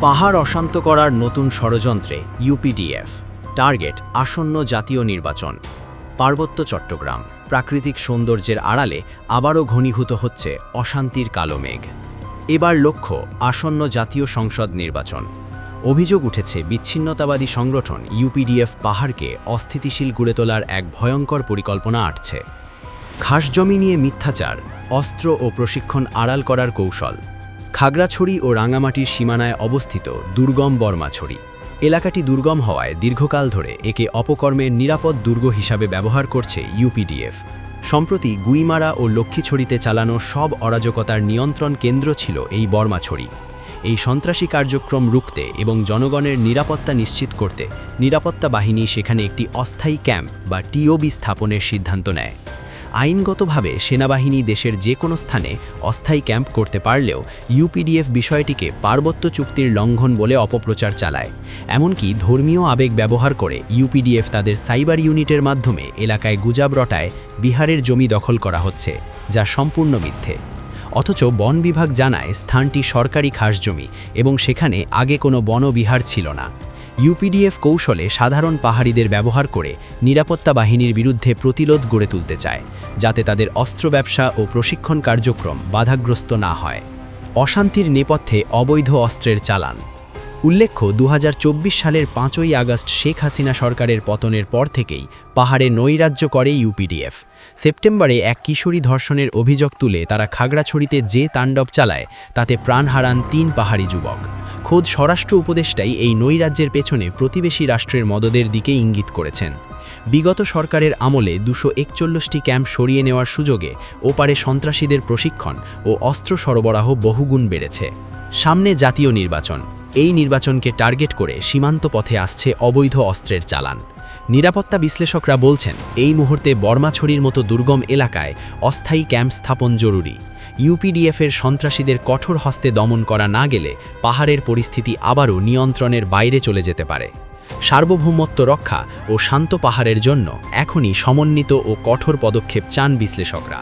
পাহাড় অশান্ত করার নতুন ষড়যন্ত্রে ইউপিডিএফ। টার্গেট আসন্ন জাতীয় নির্বাচন। পার্বত্য চট্টগ্রাম প্রাকৃতিক সৌন্দর্যের আড়ালে আবারও ঘনীভূত হচ্ছে অশান্তির কালো মেঘ। এবার লক্ষ্য আসন্ন জাতীয় সংসদ নির্বাচন। অভিযোগ উঠেছে বিচ্ছিন্নতাবাদী সংগঠন ইউপিডিএফ পাহাড়কে অস্থিতিশীল গড়ে তোলার এক ভয়ঙ্কর পরিকল্পনা আঁটছে। খাসজমি নিয়ে মিথ্যাচার, অস্ত্র ও প্রশিক্ষণ আড়াল করার কৌশল। খাগড়াছড়ি ও রাঙামাটির সীমানায় অবস্থিত দুর্গম বর্মাছড়ি এলাকাটি দুর্গম হওয়ায় দীর্ঘকাল ধরে একে অপকর্মের নিরাপদ দুর্গ হিসাবে ব্যবহার করছে ইউপিডিএফ। সম্প্রতি গুইমারা ও লক্ষ্মীছড়িতে চালানো সব অরাজকতার নিয়ন্ত্রণ কেন্দ্র ছিল এই বর্মাছড়ি। এই সন্ত্রাসী কার্যক্রম রুখতে এবং জনগণের নিরাপত্তা নিশ্চিত করতে নিরাপত্তা বাহিনী সেখানে একটি অস্থায়ী ক্যাম্প বা টিওবি স্থাপনের সিদ্ধান্ত নেয়। আইনগতভাবে সেনাবাহিনী দেশের যে কোনো স্থানে অস্থায়ী ক্যাম্প করতে পারলেও ইউপিডিএফ বিষয়টিকে পার্বত্য চুক্তির লঙ্ঘন বলে অপপ্রচার চালায়। এমনকি ধর্মীয় আবেগ ব্যবহার করে ইউপিডিএফ তাদের সাইবার ইউনিটের মাধ্যমে এলাকায় গুজব রটায় বিহারের জমি দখল করা হচ্ছে, যা সম্পূর্ণ মিথ্যে। অথচ বন বিভাগ জানায় স্থানটি সরকারি খাসজমি এবং সেখানে আগে কোনো বনবিহার ছিল না। ইউপিডিএফ কৌশলে সাধারণ পাহাড়িদের ব্যবহার করে নিরাপত্তা বাহিনীর বিরুদ্ধে প্রতিরোধ গড়ে তুলতে চায়, যাতে তাদের অস্ত্র ব্যবসা ও প্রশিক্ষণ কার্যক্রম বাধাগ্রস্ত না হয়। অশান্তির নেপথ্যে অবৈধ অস্ত্রের চালান। উল্লেখ্য, ২০২৪ সালের ৫ই আগস্ট শেখ হাসিনা সরকারের পতনের পর থেকেই পাহাড়ে নৈরাজ্য করে ইউপিডিএফ। সেপ্টেম্বরে এক কিশোরী ধর্ষণের অভিযোগ তুলে তারা খাগড়াছড়িতে যে তাণ্ডব চালায় তাতে প্রাণ হারান ৩ পাহাড়ি যুবক। খোদ স্বরাষ্ট্র উপদেষ্টাই এই নৈরাজ্যের পেছনে প্রতিবেশী রাষ্ট্রের মদদের দিকে ইঙ্গিত করেছেন। বিগত সরকারের আমলে ২৪১টি ক্যাম্প সরিয়ে নেওয়ার সুযোগে ওপারে সন্ত্রাসীদের প্রশিক্ষণ ও অস্ত্র সরবরাহ বহুগুণ বেড়েছে। সামনে জাতীয় নির্বাচন। এই নির্বাচনকে টার্গেট করে সীমান্ত পথে আসছে অবৈধ অস্ত্রের চালান। নিরাপত্তা বিশ্লেষকরা বলছেন, এই মুহূর্তে বর্মাছড়ির মতো দুর্গম এলাকায় অস্থায়ী ক্যাম্প স্থাপন জরুরি। ইউপিডিএফের সন্ত্রাসীদের কঠোর হস্তে দমন করা না গেলে পাহাড়ের পরিস্থিতি আবারও নিয়ন্ত্রণের বাইরে চলে যেতে পারে। সার্বভৌমত্ব রক্ষা ও শান্ত পাহাড়ের জন্য এখনই সমন্বিত ও কঠোর পদক্ষেপ চান বিশ্লেষকরা।